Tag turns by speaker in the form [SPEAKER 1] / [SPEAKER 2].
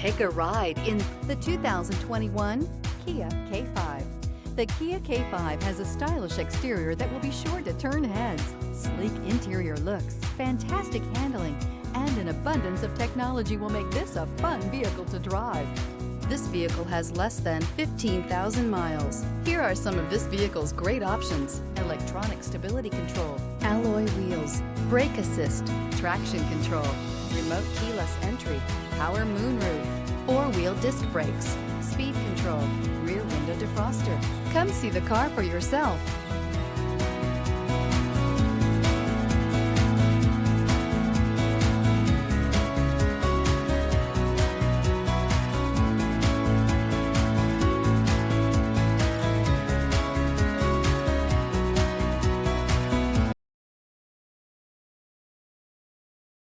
[SPEAKER 1] Take a ride in the 2021 Kia K5. The Kia K5 has a stylish exterior that will be sure to turn heads, sleek interior looks, fantastic handling, and an abundance of technology will make this a fun vehicle to drive. This vehicle has less than 15,000 miles. Here are some of this vehicle's great options: electronic stability control, alloy wheels, brake assist, traction control, remote keyless entry, power moonroof, four-wheel disc brakes, speed control, rear window defroster. Come see the car for yourself.